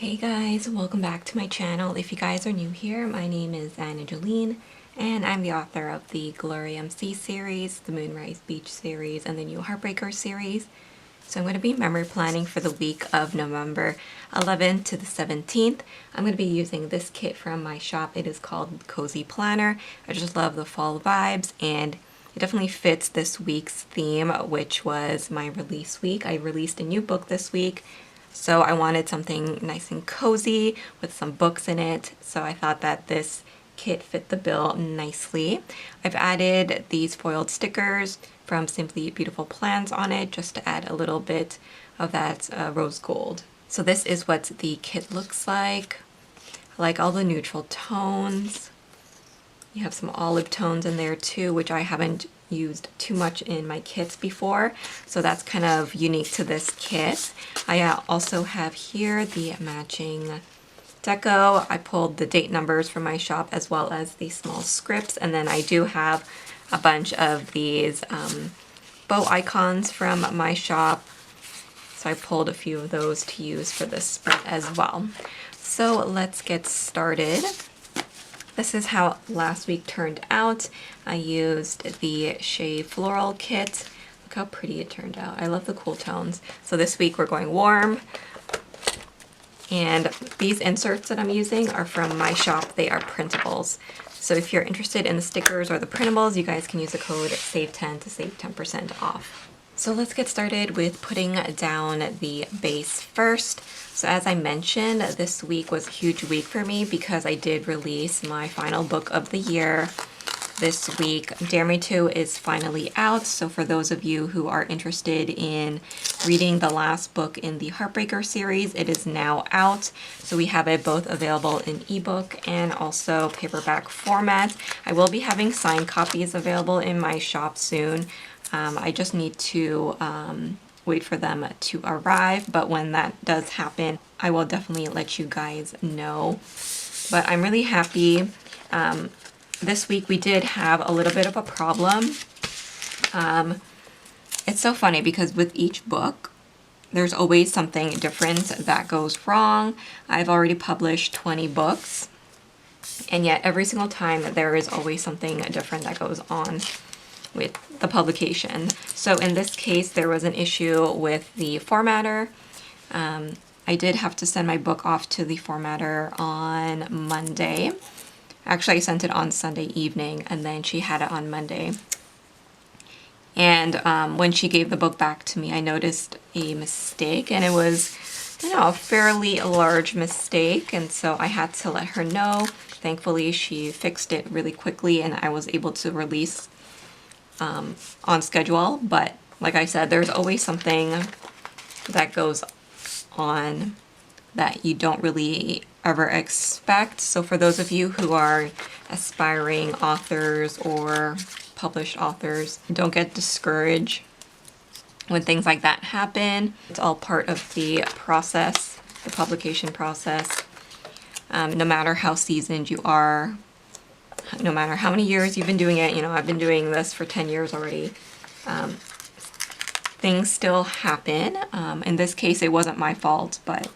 Hey guys, welcome back to my channel. If you guys are new here, my name is Jolene, and I'm the author of the Glory MC series, the Moonrise Beach series, and the new Heartbreaker series. So I'm going to be memory planning for the week of November 11th to the 17th. I'm going to be using this kit from my shop. It is called Cozy Planner. I just love the fall vibes, and it definitely fits this week's theme, which was my release week. I released a new book this week, so I wanted something nice and cozy with some books in it. So I thought that this kit fit the bill nicely. I've added these foiled stickers from Simply Beautiful Plans on it just to add a little bit of that rose gold. So this is what the kit looks like. I like all the neutral tones. You have some olive tones in there too, which I haven't used too much in my kits before, so that's kind of unique to this kit. I also have here the matching deco. I pulled the date numbers from my shop as well as the small scripts, and then I do have a bunch of these bow icons from my shop, so I pulled a few of those to use for this spread as well. So let's get started. This is how last week turned out. I used the Shea Floral Kit. Look how pretty it turned out. I love the cool tones. So this week we're going warm. And these inserts that I'm using are from my shop. They are printables. So if you're interested in the stickers or the printables, you guys can use the code SAVE10 to save 10% off. So let's get started with putting down the base first. So as I mentioned, this week was a huge week for me because I did release my final book of the year this week. Dare Me To is finally out. So for those of you who are interested in reading the last book in the Heartbreaker series, it is now out. So we have it both available in ebook and also paperback format. I will be having signed copies available in my shop soon. I just need to wait for them to arrive, but when that does happen, I will definitely let you guys know. But I'm really happy. This week we did have a little bit of a problem. It's so funny because with each book, there's always something different that goes wrong. I've already published 20 books, and yet every single time there is always something different that goes on with the publication. So in this case, there was an issue with the formatter. I did have to send my book off to the formatter on Monday. Actually, I sent it on Sunday evening, and then she had it on Monday. And when she gave the book back to me, I noticed a mistake, and it was, a fairly large mistake, and so I had to let her know. Thankfully, she fixed it really quickly, and I was able to release on schedule. But like I said, there's always something that goes on that you don't really ever expect. So for those of you who are aspiring authors or published authors, don't get discouraged when things like that happen. It's all part of the process, the publication process. No matter how seasoned you are, no matter how many years you've been doing it, I've been doing this for 10 years already. Things still happen. In this case, it wasn't my fault, but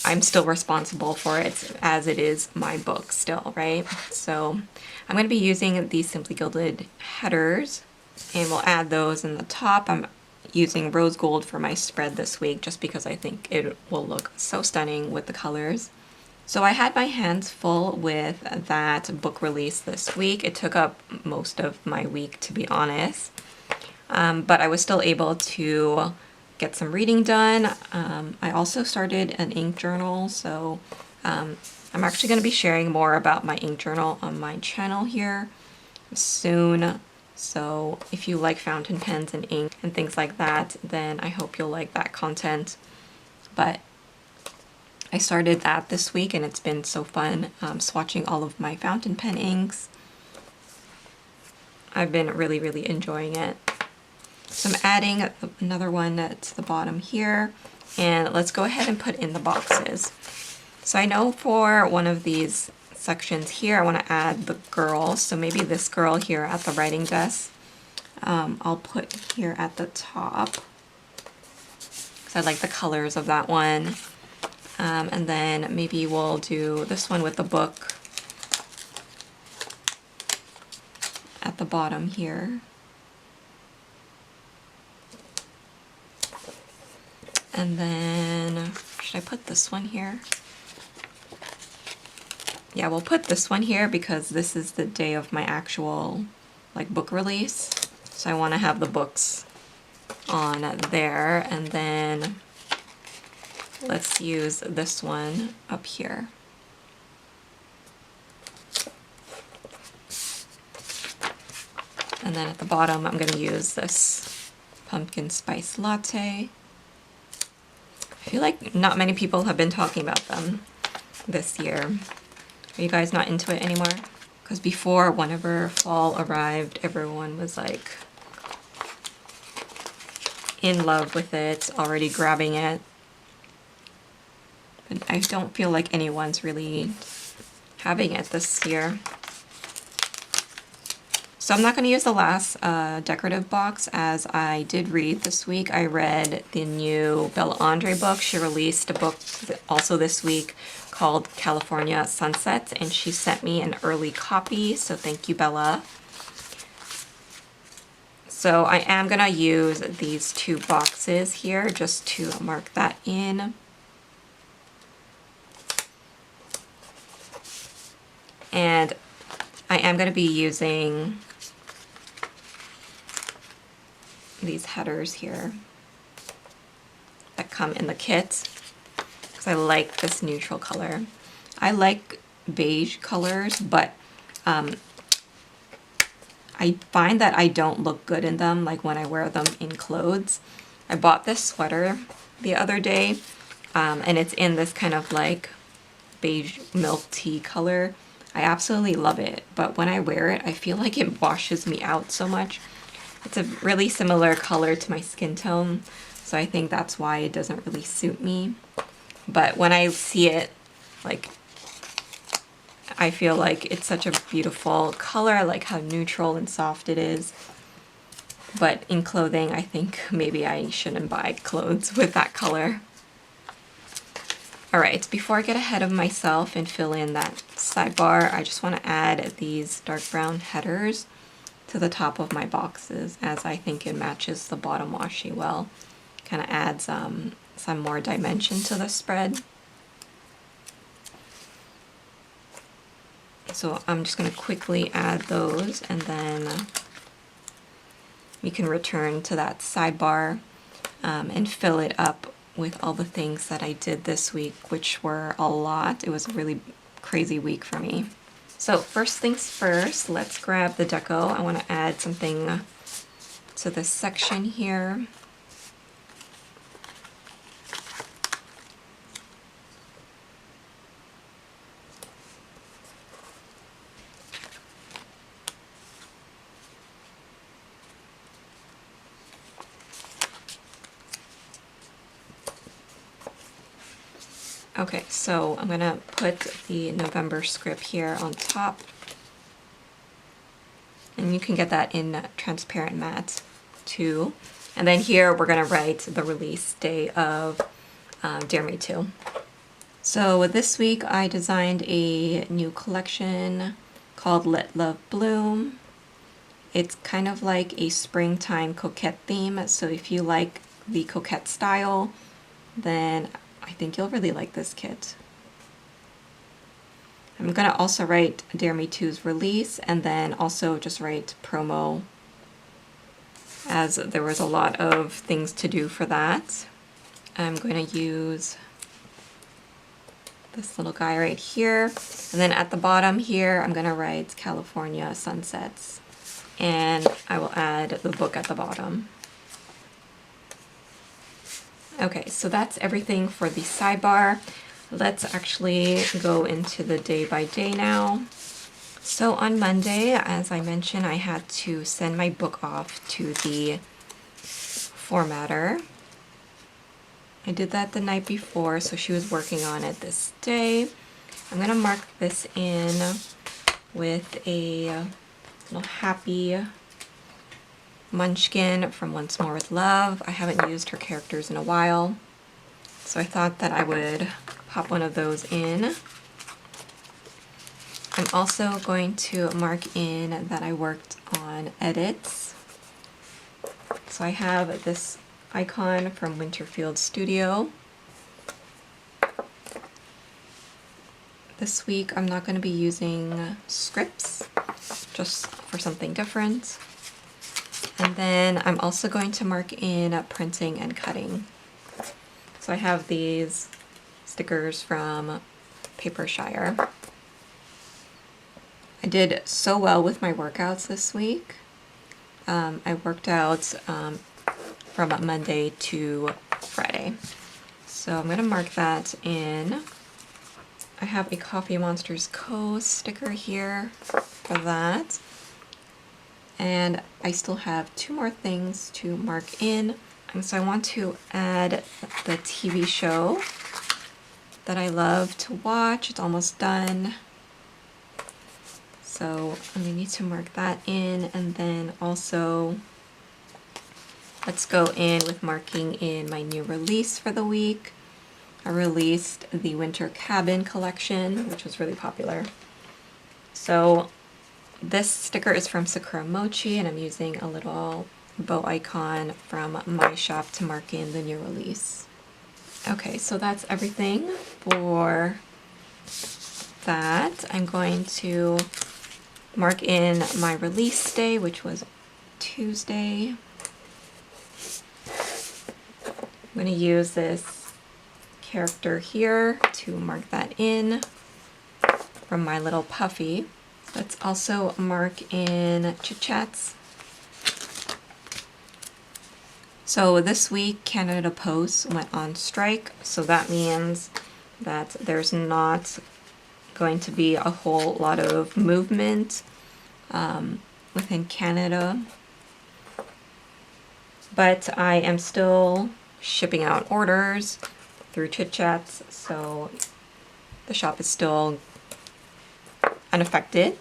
I'm still responsible for it as it is my book still, right? So I'm going to be using these Simply Gilded headers, and we'll add those in the top. I'm using rose gold for my spread this week just because I think it will look so stunning with the colors. So I had my hands full with that book release this week. It took up most of my week, to be honest. But I was still able to get some reading done. I also started an ink journal, so I'm actually going to be sharing more about my ink journal on my channel here soon. So if you like fountain pens and ink and things like that, then I hope you'll like that content. But I started that this week, and it's been so fun swatching all of my fountain pen inks. I've been really, really enjoying it. So I'm adding another one to the bottom here, and let's go ahead and put in the boxes. So I know for one of these sections here, I want to add the girl. So maybe this girl here at the writing desk, I'll put here at the top, because I like the colors of that one. And then maybe we'll do this one with the book at the bottom here. And then, should I put this one here? Yeah, we'll put this one here because this is the day of my actual like book release. So I want to have the books on there, and then let's use this one up here. And then at the bottom, I'm going to use this pumpkin spice latte. I feel like not many people have been talking about them this year. Are you guys not into it anymore? Because before, whenever fall arrived, everyone was like in love with it, already grabbing it. But I don't feel like anyone's really having it this year. So I'm not going to use the last decorative box, as I did read this week. I read the new Bella Andre book. She released a book also this week called California Sunsets, and she sent me an early copy, so thank you, Bella. So I am going to use these two boxes here just to mark that in. And I am going to be using these headers here that come in the kit because I like this neutral color. I like beige colors, but I find that I don't look good in them, like when I wear them in clothes. I bought this sweater the other day, and it's in this kind of like beige milk tea color. I absolutely love it, but when I wear it, I feel like it washes me out so much. It's a really similar color to my skin tone, so I think that's why it doesn't really suit me. But when I see it, like, I feel like it's such a beautiful color. I like how neutral and soft it is. But in clothing, I think maybe I shouldn't buy clothes with that color. Alright, before I get ahead of myself and fill in that sidebar, I just want to add these dark brown headers to the top of my boxes, as I think it matches the bottom washi well. Kind of adds some more dimension to the spread. So I'm just going to quickly add those, and then we can return to that sidebar and fill it up with all the things that I did this week, which were a lot. It was a really crazy week for me. So first things first, let's grab the deco. I want to add something to this section here. Okay, so I'm gonna put the November script here on top. And you can get that in transparent matte too. And then here we're gonna write the release day of Dare Me To. So this week I designed a new collection called Let Love Bloom. It's kind of like a springtime coquette theme. So if you like the coquette style, then I think you'll really like this kit. I'm going to also write Dare Me To's release, and then also just write promo, as there was a lot of things to do for that. I'm going to use this little guy right here, and then at the bottom here I'm going to write California Sunsets, and I will add the book at the bottom. Okay, so that's everything for the sidebar. Let's actually go into the day by day now. So on Monday, as I mentioned, I had to send my book off to the formatter. I did that the night before, so she was working on it this day. I'm gonna mark this in with a little happy Munchkin from Once More with Love. I haven't used her characters in a while, so I thought that I would pop one of those in. I'm also going to mark in that I worked on edits. So I have this icon from Winterfield Studio. This week I'm not going to be using scripts, just for something different. And then I'm also going to mark in printing and cutting. So I have these stickers from Papershire. I did so well with my workouts this week. I worked out from Monday to Friday. So I'm going to mark that in. I have a Coffee Monsters Co. sticker here for that. And I still have 2 more things to mark in. And so I want to add the TV show that I love to watch. It's almost done. So I need to mark that in, and then also let's go in with marking in my new release for the week. I released the Winter Cabin collection, which was really popular. So this sticker is from Sakura Mochi, and I'm using a little bow icon from my shop to mark in the new release. Okay, so that's everything for that. I'm going to mark in my release day, which was Tuesday. I'm going to use this character here to mark that in from My Little Puffy. Let's also mark in Chit Chats. So this week Canada Post went on strike, so that means that there's not going to be a whole lot of movement within Canada, but I am still shipping out orders through Chit Chats, so the shop is still unaffected.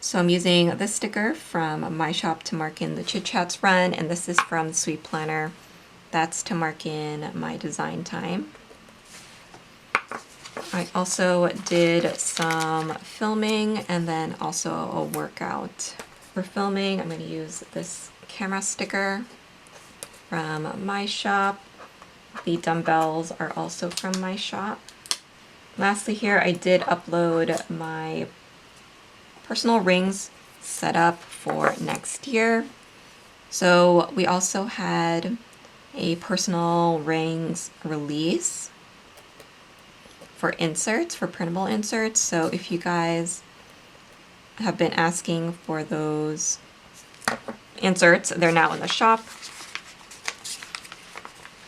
So I'm using this sticker from my shop to mark in the Chit Chats run, and this is from the Sweet Planner. That's to mark in my design time. I also did some filming and then also a workout. For filming, I'm going to use this camera sticker from my shop. The dumbbells are also from my shop. Lastly here, I did upload my personal rings set up for next year. So we also had a personal rings release for inserts, for printable inserts. So if you guys have been asking for those inserts, they're now in the shop.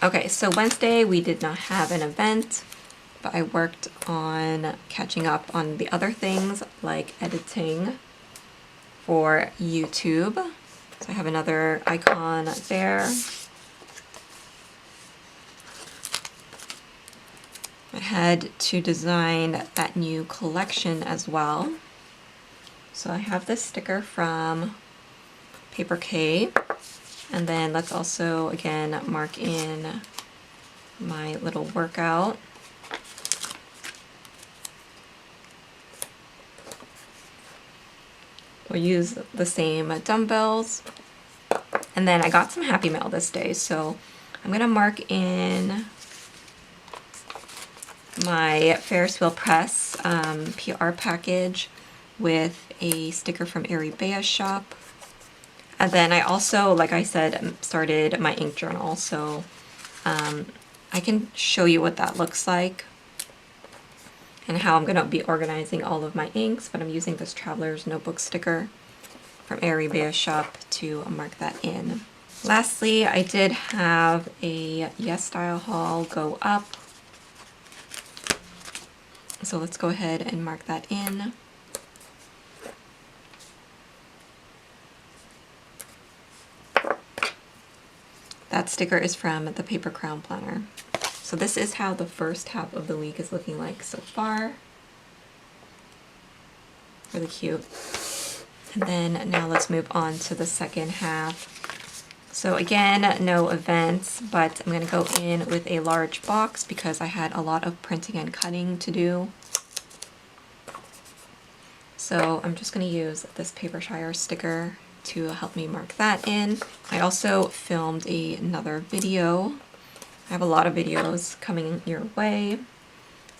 Okay, so Wednesday we did not have an event, but I worked on catching up on the other things like editing for YouTube. So I have another icon there. I had to design that new collection as well. So I have this sticker from Paper K, and then let's also again mark in my little workout. We'll use the same dumbbells. And then I got some Happy Mail this day, so I'm gonna mark in my Ferris Wheel Press PR package with a sticker from ArieBea's shop. And then I also, like I said, started my ink journal, so I can show you what that looks like and how I'm going to be organizing all of my inks, but I'm using this Traveler's Notebook sticker from ArieBea's shop to mark that in. Lastly, I did have a Yes Style haul go up, so let's go ahead and mark that in. That sticker is from the Paper Crown Planner. So this is how the first half of the week is looking like so far. Really cute. And then now let's move on to the second half. So again, no events, but I'm going to go in with a large box because I had a lot of printing and cutting to do. So I'm just going to use this Papershire sticker to help me mark that in. I also filmed another video. I have a lot of videos coming your way.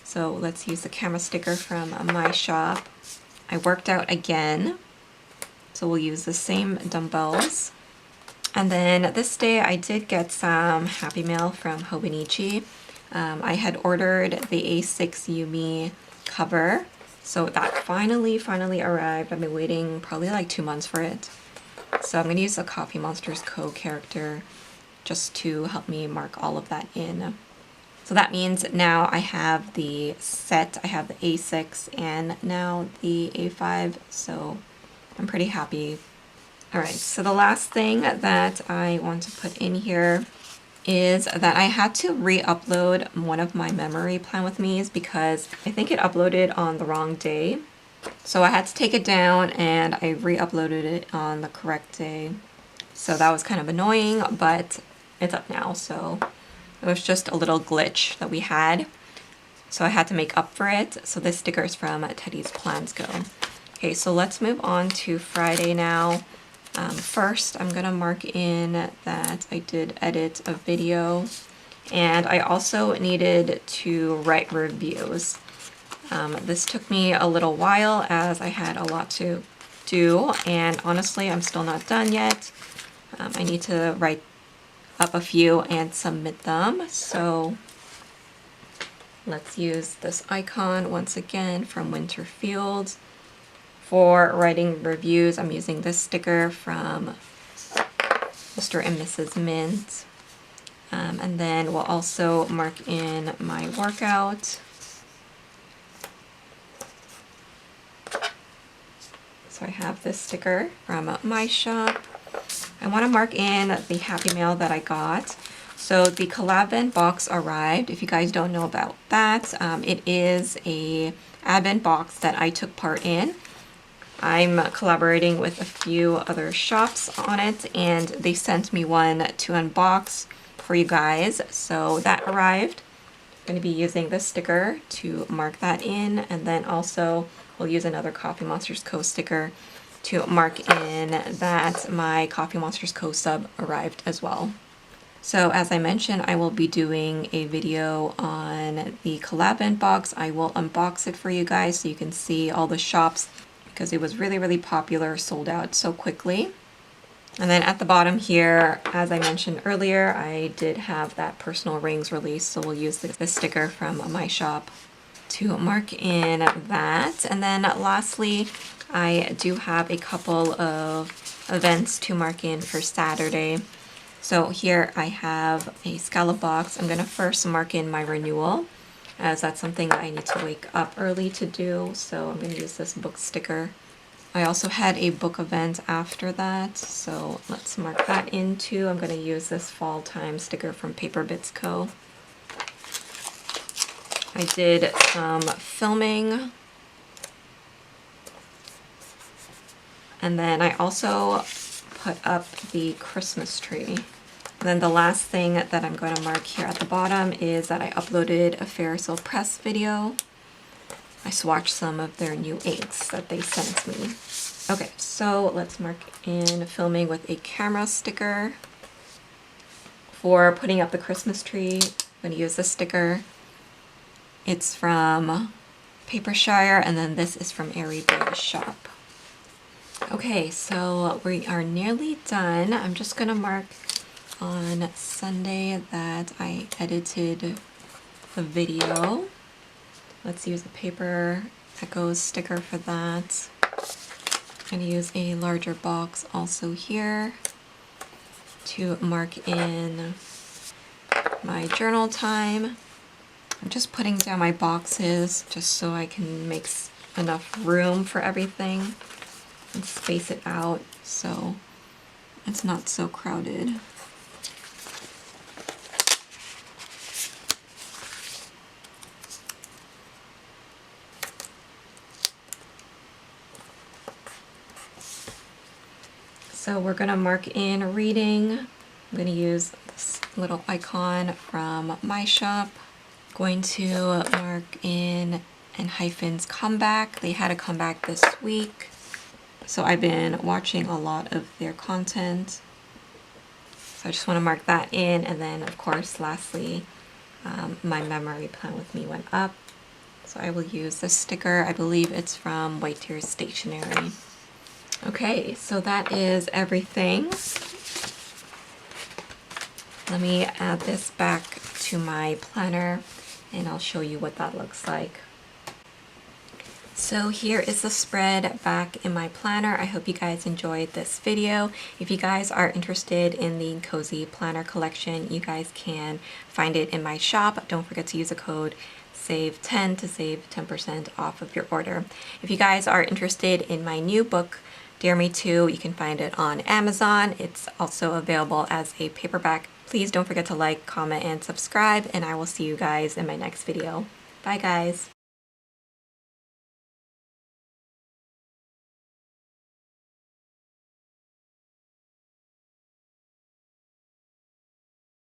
So let's use the camera sticker from my shop. I worked out again, so we'll use the same dumbbells. And then this day I did get some Happy Mail from Hobonichi. I had ordered the A6 Yumi cover, so that finally arrived. I've been waiting probably like 2 months for it. So I'm going to use the Coffee Monsters Co. character just to help me mark all of that in. So that means now I have the set, I have the A6 and now the A5, so I'm pretty happy. Alright, so the last thing that I want to put in here is that I had to re-upload one of my memory plan with me's because I think it uploaded on the wrong day. So I had to take it down and I re-uploaded it on the correct day. So that was kind of annoying, but it's up now, so it was just a little glitch that we had. So I had to make up for it. So this sticker is from Teddy's Plans Go. Okay, so let's move on to Friday now. First, I'm gonna mark in that I did edit a video and I also needed to write reviews. This took me a little while as I had a lot to do, and honestly, I'm still not done yet. I need to write up a few and submit them. So let's use this icon once again from Winterfield. For writing reviews, I'm using this sticker from Mr. and Mrs. Mint. And then we'll also mark in my workout. So I have this sticker from my shop. I want to mark in the Happy Mail that I got. So the collab box arrived. If you guys don't know about that, it is a advent box that I took part in. I'm collaborating with a few other shops on it, and they sent me one to unbox for you guys. So that arrived. I'm going to be using this sticker to mark that in, and then also we'll use another Coffee Monsters Co. sticker to mark in that my Coffee Monsters Co. sub arrived as well. So as I mentioned, I will be doing a video on the collab box. I will unbox it for you guys so you can see all the shops, because it was really popular, sold out so quickly. And then at the bottom here, as I mentioned earlier, I did have that personal rings release, so we'll use this sticker from my shop to mark in that. And then lastly, I do have a couple of events to mark in for Saturday. So here I have a scallop box. I'm going to first mark in my renewal, as that's something that I need to wake up early to do. So I'm going to use this book sticker. I also had a book event after that, so let's mark that in too. I'm going to use this fall time sticker from Paper Bits Co. I did some filming, and then I also put up the Christmas tree. And then the last thing that I'm going to mark here at the bottom is that I uploaded a Ferris Wheel Press video. I swatched some of their new inks that they sent me. Okay, so let's mark in filming with a camera sticker. For putting up the Christmas tree, I'm going to use this sticker. It's from Papershire, and then this is from ArieBea's shop. Okay, so we are nearly done. I'm just going to mark on Sunday that I edited the video. Let's use the Paper Echoes sticker for that. I'm going to use a larger box also here to mark in my journal time. I'm just putting down my boxes just so I can make enough room for everything and space it out so it's not so crowded. So we're going to mark in reading I'm going to use this little icon from my shop. Going to mark in and Hyphen's comeback. They had a comeback this week, so I've been watching a lot of their content. So I just want to mark that in, and then of course lastly my memory plan with me went up. So I will use this sticker. I believe it's from White Tears Stationery. Okay, so that is everything. Let me add this back to my planner and I'll show you what that looks like. So here is the spread back in my planner. I hope you guys enjoyed this video. If you guys are interested in the Cozy Planner collection, you guys can find it in my shop. Don't forget to use the code SAVE10 to save 10% off of your order. If you guys are interested in my new book, Dare Me To, you can find it on Amazon. It's also available as a paperback. Please don't forget to like, comment, and subscribe, and I will see you guys in my next video. Bye guys!